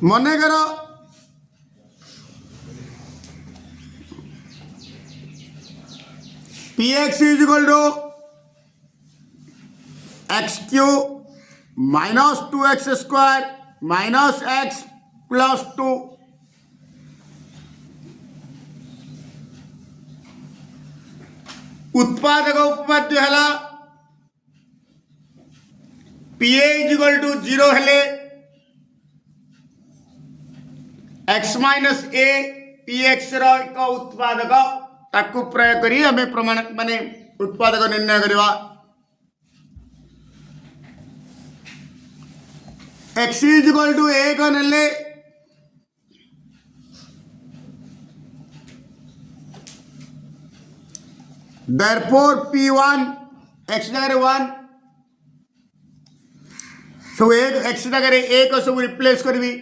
ମନେକର px is equal to x cube minus 2x square minus x plus 2 उत्पादक उपपाद्य है pa is equal to 0 हेले x minus a px रो एक उत्पादक ताकू प्रयोग करी हमें प्रमाण माने उत्पादक निर्णय करवा x is equal to a का नेले therefore p1 x जगह 1 सो एक x जगह a को सब रिप्लेस करबी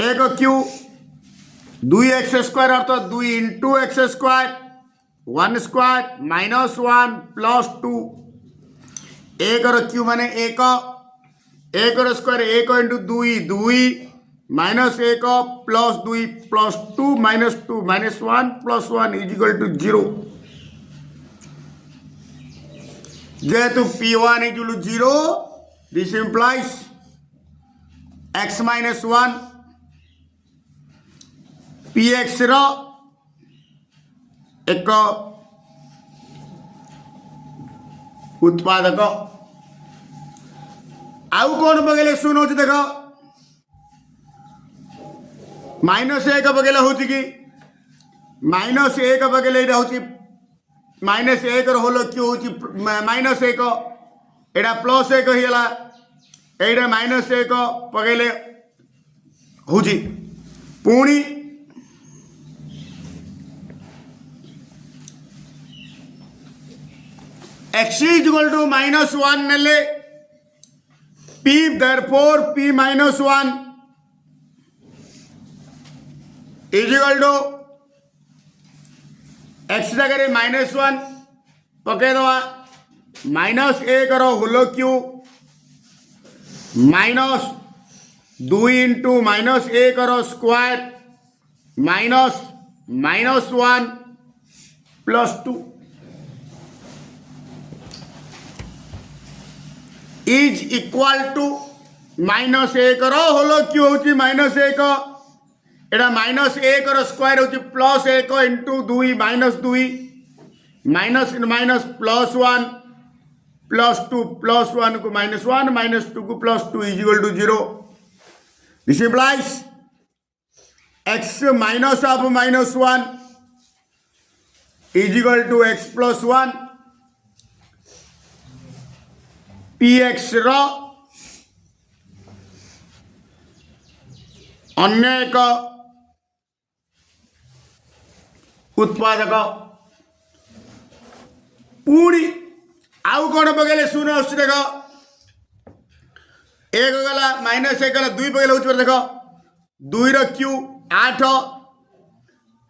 एक क्यू 2x स्क्वायर अर्थात 2 into x square 1 square minus 1 plus 2 एक क्यू माने एक स्क्वायर एक इंटू 2 माइनस एक plus 2 plus 2 minus 1 plus 1 is equal to 0 जेहेतु p1 is equal to 0 this implies x minus 1 px रो एक उत्पादक आउ कौन बगेले सुनो देख माइनस एक बगेले हूँ कि माइनस एक बगेले हूँ माइनस एक होल क्यों हूँ माइनस एक एटा प्लस एक होगा एटा माइनस एक पगेले हूँ पुणी x is equal to minus 1 नेले p therefore p minus 1 is equal to x जगह माइनस 1 पके दवा माइनस एक होलो क्यू माइनस 2 इंटू माइनस एक square minus 1 plus 2 is equal to minus एक होलो क्यू हूँ माइनस एक एटा माइनस एक स्क्वायर हूँ प्लस एक into 2 minus 2 minus minus plus 1 plus 2 plus 1 को माइनस 1 माइनस 2 को plus 2 is equal to 0 this implies x minus of minus 1 is equal to x plus 1 px रो अन्य एक उत्पादक पुणी आउ कौन पकड़े शुन आस देख एक गला माइनस एक गला 2 पकड़े हूँ देख 2 रो क्यू 8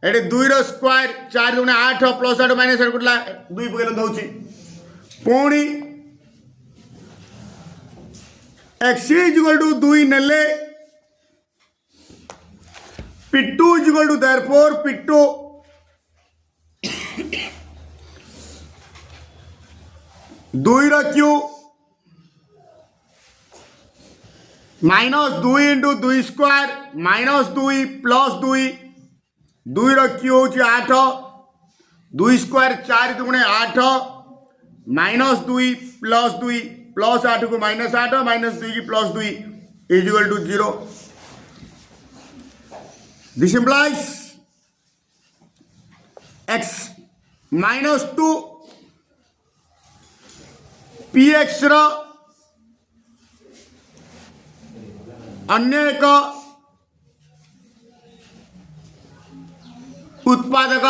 ये 2 रो स्क्वायर 4 गुणे 8 प्लस 8 माइनस 8 गुटला 2 पकड़े दौची पुणी x is equal to 2 नेले p2 is equal to therefore p2 2 रो q minus 2 into 2 square minus 2 plus 2 रो क्यू हूँ 8 2 स्क्वायर 4 दुगुणे 8 माइनस 2 प्लस 8 को माइनस 8 माइनस 2 की plus 2 is equal to 0 this implies x minus 2 px रो अन्य एक उत्पादक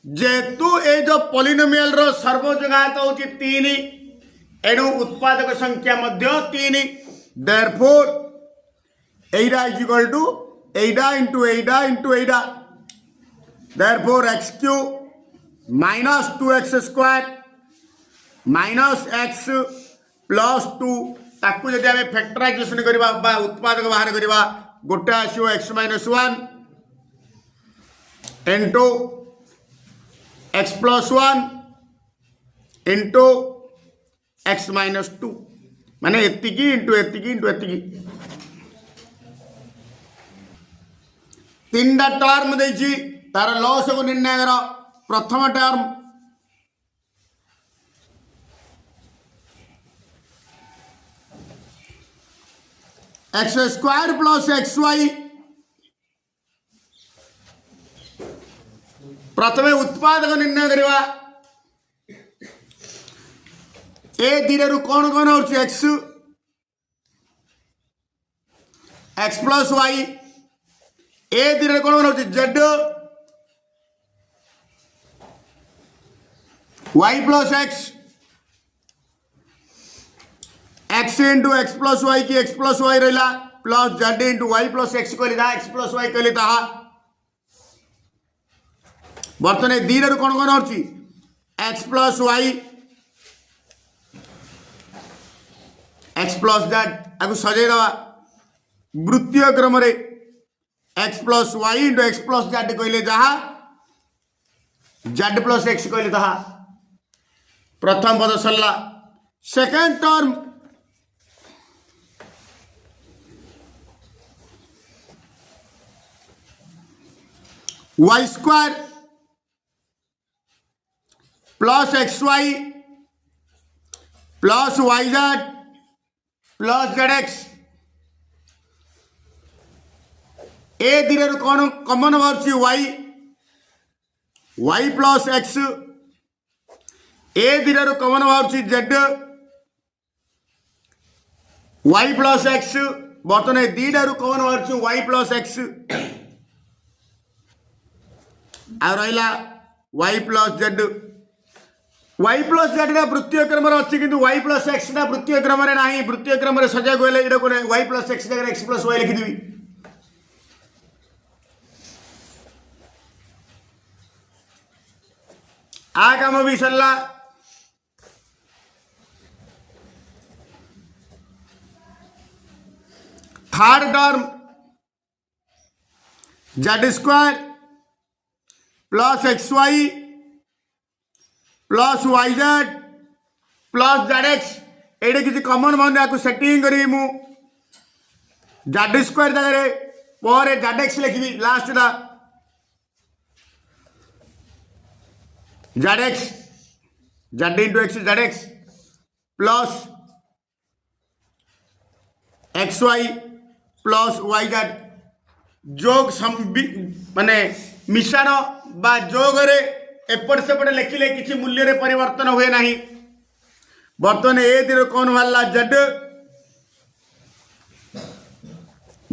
जेतु ए जो पॉलिनोमियल रो सर्वजगात होची 3 एणु उत्पादक संख्या मध्य 3 therefore Etah is equal to Etah into Etah therefore x cube minus 2x square minus x plus 2 ताकू जदि आम फैक्टराइजेशन करवा उत्पादक बाहर करवा गोटे आसो x minus 1 into x plus 1 into x minus 2 माने एतिकी इंटू एतिकी इंटू एतिकी तीनटा टर्म देछि तार लॉस को निर्णय कर प्रथम term x square plus x y प्रथम उत्पादक निर्णय करवा ए धीरे कौन कौन हो एक्स एक्स प्लस वाई ए धीरे कौन कौन हो z y plus x x into x plus y की एक्स प्लस वाई रहा plus Z into Y plus x कहली एक्स प्लस वाई कहली बर्तमान दीर कौन कौन हो x plus y x plus z आपको सजैदवा वृत्तीय क्रम x plus Y into x plus Z कहले जहाँ जेड प्लस एक्स कहले ताहा प्रथम पद सरला second term Y square plus x Y plus Y Z plus Z X ए धीरे कौन कमन बाहर वाई वाई प्लस एक्स ए धीरे कमन बाहर जेड वाई प्लस एक्स बर्तमान दीटार कमन बाहर वाई प्लस एक्स आ रहा y plus z y plus z वृत्तीय क्रम अच्छी किंतु वाई प्लस एक्स वृत्तीय क्रम ना वृत्तीय क्रम सजा गले वाई प्लस एक्स जगह एक्स प्लस वाई लिखिदेवी आ काम भी सरला third term Z square plus x Y plus Y Z plus Z X ये किसी कमन मान आपको सेटिंग करी मु जेड स्क्वायर जगह पर जेड एक्स लिखी last z x z into x z x plus x Y plus Y z जोग माने मिश्रण बा जोग एपट सेपट लिखिले किसी मूल्य रे परिवर्तन हुए ना बर्तमान ए धीरे कौन बाहर जेड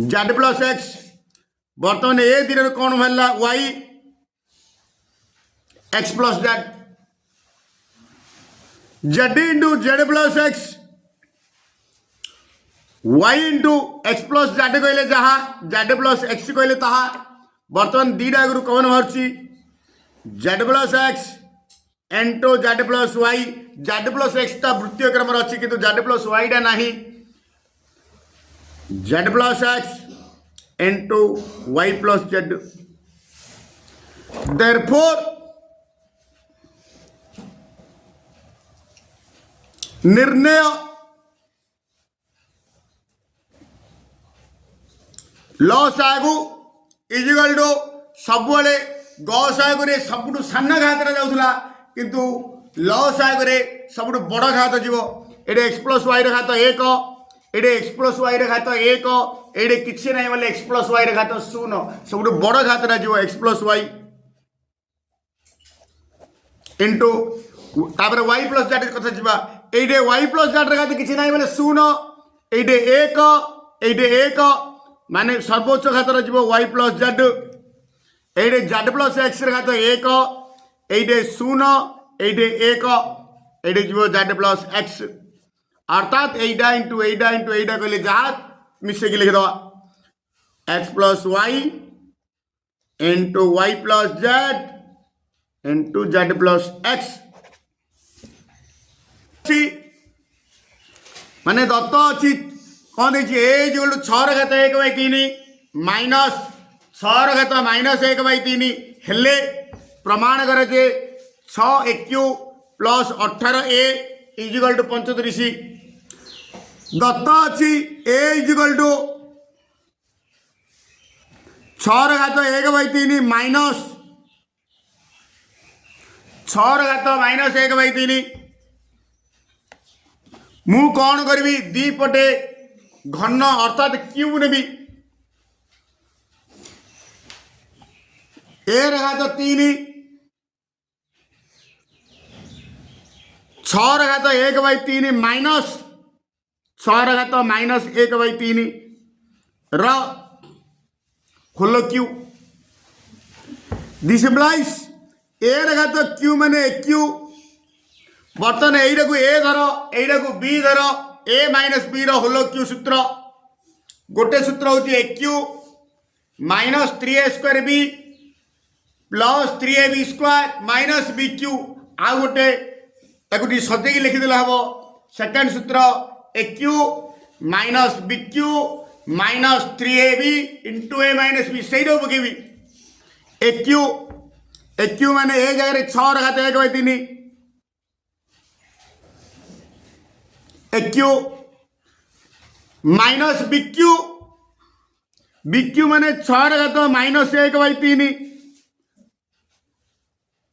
जेड प्लस एक्स बर्तमान ए धीरे कौन बाहर Y x plus Z Z into Z plus x Y into x plus Z कहले जहाँ जेड प्लस एक्स कहले ताहा बर्तमान दीटा आगु कौन बाहर z plus x into Z plus Y Z plus x वृत्तीय क्रम अच्छी किंतु जेड प्लस वाई टा ना z plus x into Y plus z therefore निर्णय लॉस आगु इजिकल टू सब गस आगे सब सान घात जाऊला किंतु लॉस आगे सब बड़ घात जीव ये एक्स प्लस वाई घात एक ये एक्स प्लस वाई घात एक ये किसी ना बोले एक्स प्लस वाई घात शून्य सब बड़ घात जीव एक्स प्लस वाई इंटू तापर वाई प्लस जेड कथा जीवा ये वाई प्लस जेड घात किसी ना बोले शून्य ये एक माने सर्वोच्च घात जीव वाई प्लस जेड ये जेड प्लस एक्स घात एक ये शून्य ये एक ये जीव जेड प्लस एक्स अर्थात एटा इंटू एटा कहले जहाँ मिसेक लिखिद X plus Y into Y plus Z into Z plus X माने दत्त अच्छी कौन देखिए ए इक्वल टू 6 घात 1/3 माइनस 6 घात -1/3 हेले प्रमाण करे जे 6 AQ plus 18A equal to 35 दत्त अच्छी ए इक्वल टू 6 घात 1/3 माइनस 6 घात -1/3 मु कौन करी दीपटे घन अर्थात क्यूब नेबी ए घात 3 6 घात 1/3 माइनस 6 घात -1/3 र होल क्यू दिस इम्प्लाइज ए घात क्यू माने क्यू बर्तमान यहीटा को ए धर यहीटा को बी धर A minus B whole cube सूत्र गोटे सूत्र हूँ A cube minus 3a² B plus 3ab² minus B cube आ गोटे सजेक लिखिदेले हम सेकेंड सूत्र A cube minus B cube minus 3ab into A minus B से पकेबी ए क्यू माने ए जगह 6 घात 1/3 ए क्यू माइनस बी क्यू माने 6 घात -1/3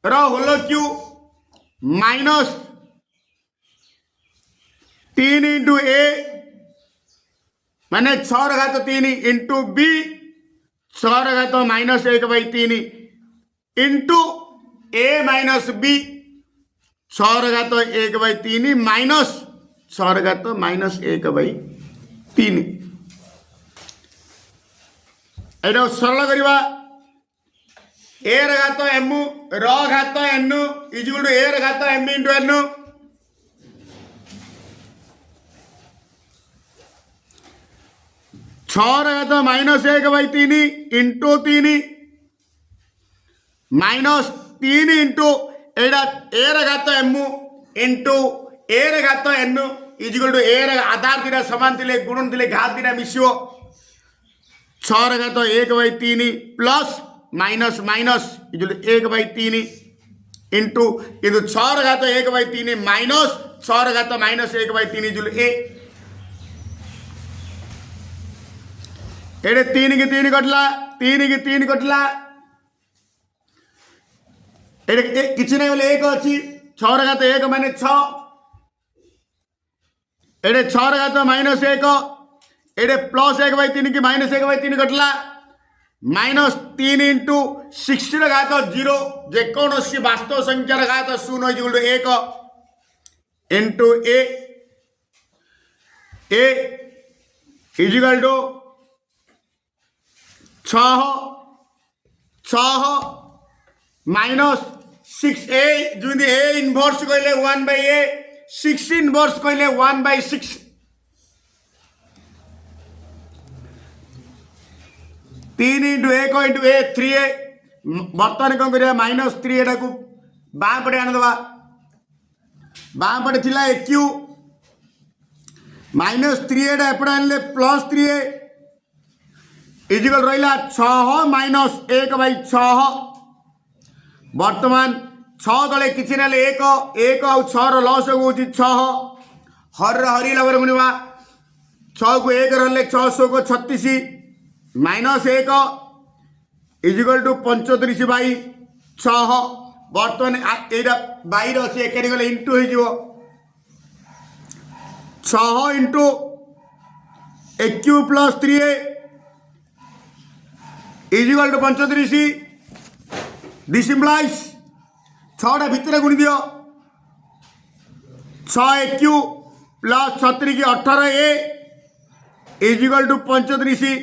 होल क्यू माइनस 3 इंटू ए माने 6 घात 3 इंटू बी 6 घात -1/3 इंटू ए माइनस बी 6 घात 1/3 माइनस 6 घात -1/3 एटा सरल करवा ए घात एम र घात एन इक्वल टू ए घात एम इंटू एन 6 घात -1/3 इंटू 3 माइनस 3 इंटू एटा ए घात एम इंटू ए घात एन इक्वल टू ए आधार दिटा सामान थे गुणन थे घात दिटा मिसो 6 घात 1/3 plus minus minus equal to 1/3 into किंतु 6 घात 1/3 माइनस 6 घात -1/3 इक्वल ए एडे 3 की 3 कटला 3 की 3 कटला एडे किसी नहीं बोले 1 अच्छी 6 घात 1 माने 6 एडे 6 घात -1 एडे प्लस 1/3 की -1/3 कटला माइनस 3 इंटू 6 घात 0 जेकोसी वास्तव संख्यार घात 0 equal to 1 into a equal to 6 minus 6a जो ए इनवर्स कहले 1/a 6 इनवर्स कहले 1/6 3 इंटू 1 इंटू ए 3a बर्तमान कौन कर -3 एटा को बाँ पटे आनीदे बाँ पटे थिला ए क्यू -3 एटा एपटे आनले +3a इजिकल रहा 6 माइनस 1/6 बर्तमान 6 तले किसी ना 1 आउ 6 लस हूँ 6 हर हरी लगे मुनिवा 6 को 1 रही 600 को 36 माइनस 1 इजिकल टू 35/6 बर्तमान यहाँ बैर अच्छे एकाठी गले इंटू हो 6 into A cube plus 3a equal to 35 this implies 6टा भितर गुणी दियो 6 ए क्यू प्लस 36 की 18a equal to 35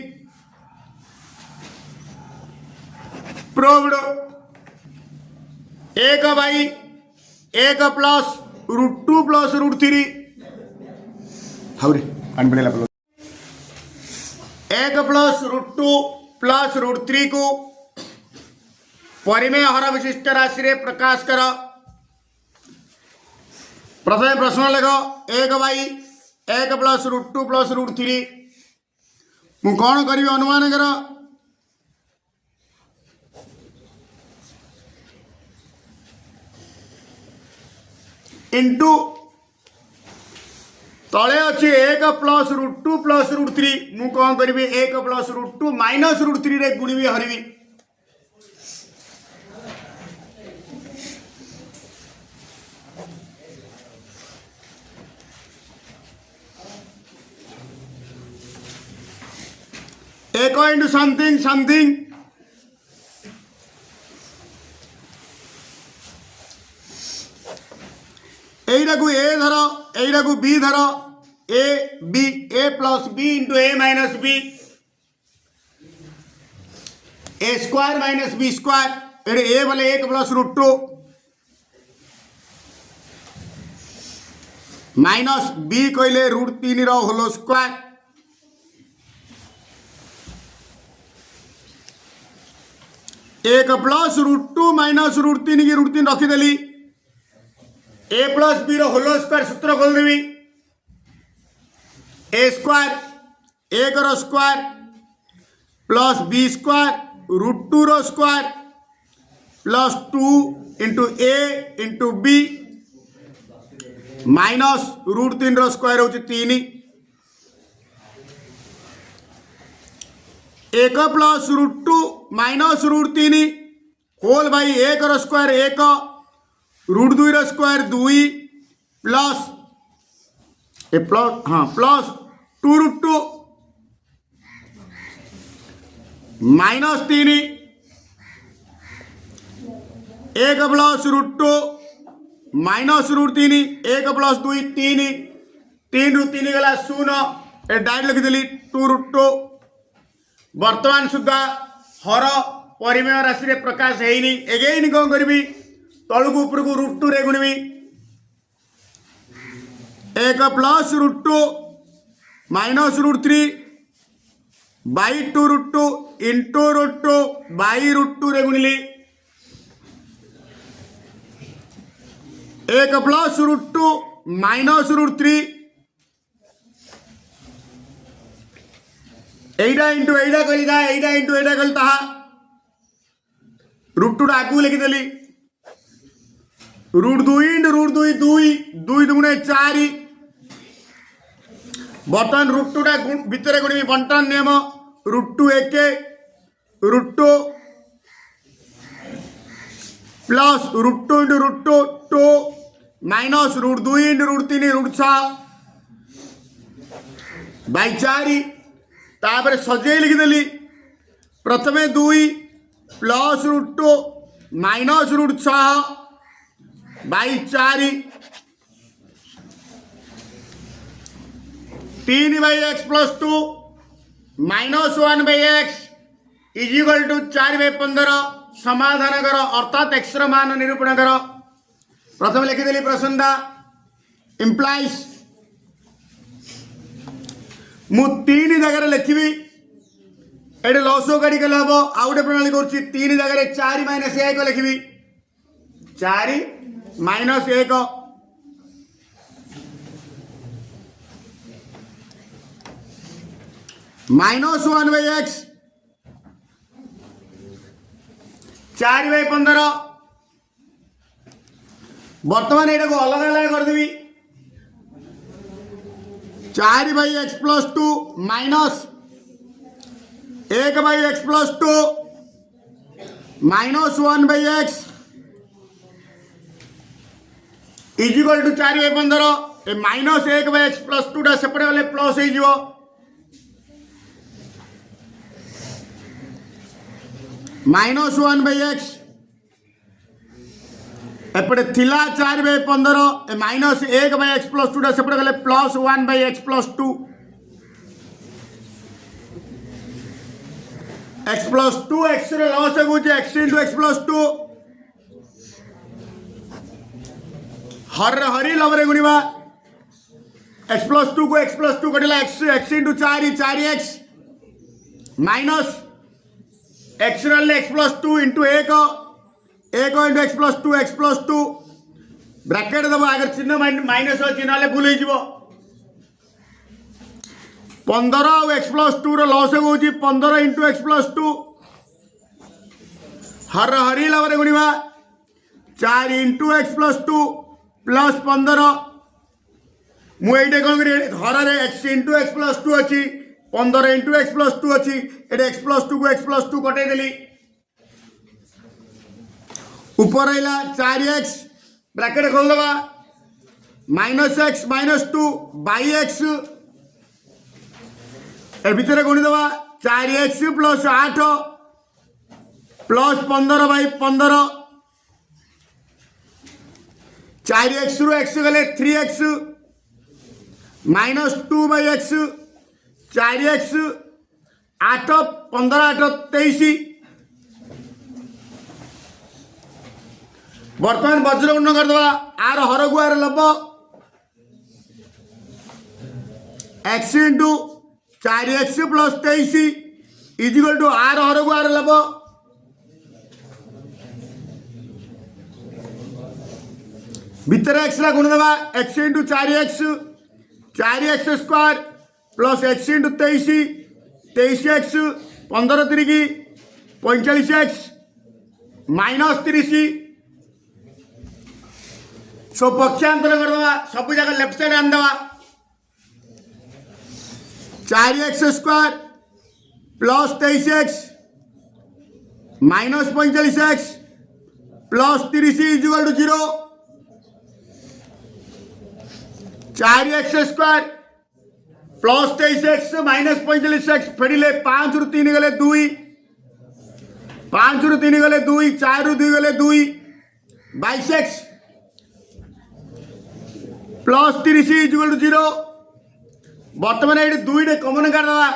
proved 1/1 plus √2 plus √3 हाउरे अनबड़ेला 1 प्लस √2 प्लस √3 को परिमेय हर विशिष्ट राशि रे प्रकाश कर प्रथम प्रश्न लेख 1/1 1 प्लस √2 प्लस √3 मु कौन करी अनुमान कर इंटू तले अच्छे 1 प्लस √2 प्लस √3 मु कौन करी 1 प्लस √2 माइनस √3 रे गुणिबी हरबी एक इंटू समथिंग समथिंग এইটা কু এ ধর এইটা কু বি ধর A B A plus B into A minus B A square minus B square এটা এ বলে 1 প্লস √2 মাইনাস বি কইলে √3 র হোল স্কোয়ার 1 प्लस √2 माइनस √3 की √3 रखीदेली A plus B whole square सूत्र खोलदेवी ए स्क्वायर 1 रो स्क्वायर प्लस बी स्क्वायर √2 रो square plus 2 into A into B minus √3 रो स्क्वायर हो 3 1 प्लस √2 माइनस √3 होल बाई 1 रो स्क्वायर 1 √2 रो स्क्वायर 2 प्लस ए प्लस हाँ plus 2 √2 minus 3 1 plus √2 minus √3 1 plus 2 3 3 ରୁ 3 गला 0 ए डायरेक्ट लिखिदेली 2 √2 वर्तमान सुधा हर परिमेय राशि रे प्रकाश हैनी एगेन कौन करी तलू ऊपर को √2 रे गुणवी 1 plus √2 minus √3 by 2 √2 into √2 by √2 रे गुणिली 1 प्लस √2 माइनस √3 एटा इंटू एटा कली था एटा इंटू एटा कली ता √2 आगू लिखिदेली √2 इंटू √2 2 2 दुगुणे 4 बर्तमान √2 भितर गुणी बंटन नियम √2 1 √2 plus √2 into √2 2 minus √2 into √3 √6 by 4 तापर सजे लिखिदेली प्रथमे 2 plus √2 minus √6 by 4 3 by x plus 2 minus 1 by x is equal to 4 by 15 समाधान कर अर्थात x र मान निरूपण कर प्रथम लिखिदेली प्रसन्ना इम्प्लाइज मु 3 जगह लिखी ये लसो गाड़ी कले हम आउ गए प्रणाली कर 3 जगह 4 माइनस 1 लिखी 4 minus 1 minus 1 by x 4 by 15 बर्तमान ये अलग अलग करदेवी 4 by x plus 2 minus 1 by x plus 2 minus 1 by x is equal to 4 by 15 ए माइनस 1 बाई x प्लस 2 टा सेपटे गले प्लस हो माइनस 1 बाई x एपटे थिला 4 बाई 15 ए माइनस 1 बाई x प्लस 2 टा सेपटे गले plus 1 by x plus 2 x plus 2 x रे लॉस हो x इंटू x प्लस 2 हर हरी लवरे गुणिबा x प्लस 2 को x plus 2 कटिला x into 4 4x minus x रे x plus 2 into 1 into x plus 2 bracket दबा अगर चिन्ह माइनस चिन्ह भूल हो 15 ଆଉ x + 2 ର ଲସ ହେଉଛି 15 × x + 2 हर हरी लवरे गुणिबा 4 × x + 2 + 15 मु एइटे कोन करी हर रे x × x + 2 अछि 15 × x + 2 अछि एटे x + 2 को x + 2 कटे देली ऊपर आइला 4x ब्रैकेट खोल दबा -x - 2 / x ए भीतर गुणी दबा 4x + 8 + 15/15 4x ରୁ x गले 3x -2/x 4x 8 15 8 23 बर्तमान वज्र गुण कर दबा आर हर को आर लब x × 4x + 23 = आर हर को आर लब भीतर x ला गुण दबा x × 4x 4x² + x × 23 23x 15 3 45x -30 सो पक्षांतर कर दबा सब जगह लेफ्ट साइड आन दबा 4x² + 23x -45x + 30 = 0 4x² + 23x -45x फेडिले 5 ରୁ 3 गले 2 5 ରୁ 3 गले 2 4 ରୁ 2 गले 2 22x + 30 = 0 बर्तमान ये 2 टे कॉमन कर दवा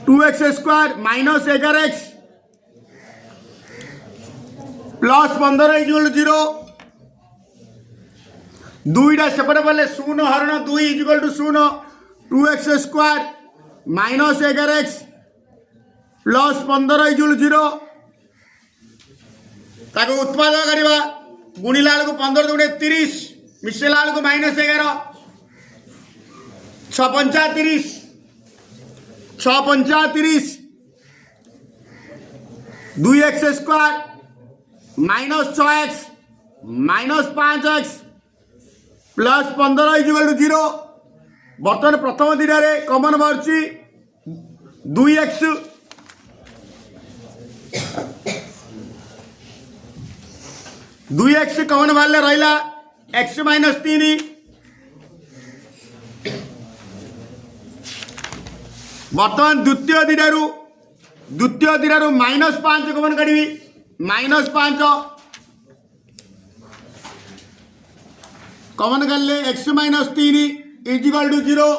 2x² - 11x + 15 = 0 2टा सेपटे पड़े 0 हरण 2 = 0 2x² - 11x + 15 = 0 ताको उत्पादन करवा गुणिला बेलू 15 × 30 मिसेला बेलू -11 6 × 30 6 × 30 2x² -6x -5x + 15 = 0 बर्तमान प्रथम दिन कमन बाहर 2x 2x कमन बाहर रहा x - 3 बर्तमान द्वितीय दिन -5 कमन करी -5 कमन कर ले x - 3 = 0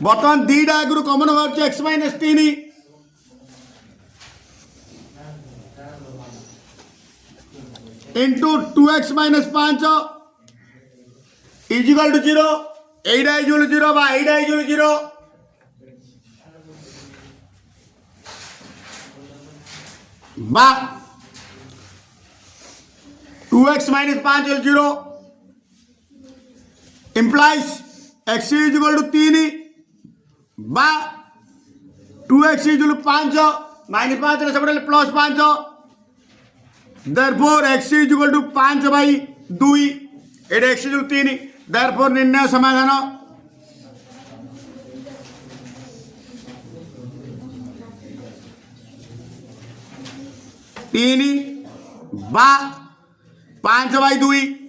बर्तमान दीटा आगु कमन बाहर x - 3 × 2x - 5 = 0 এইটা = 0 বা এইটা = 0 বা 2x - 5 = 0 implies x = 3 বা 2x = 5 -5 रे सबडे +5 therefore x = 5/2 एडे x = 3 therefore निर्णय समाधान 3 বা 5/2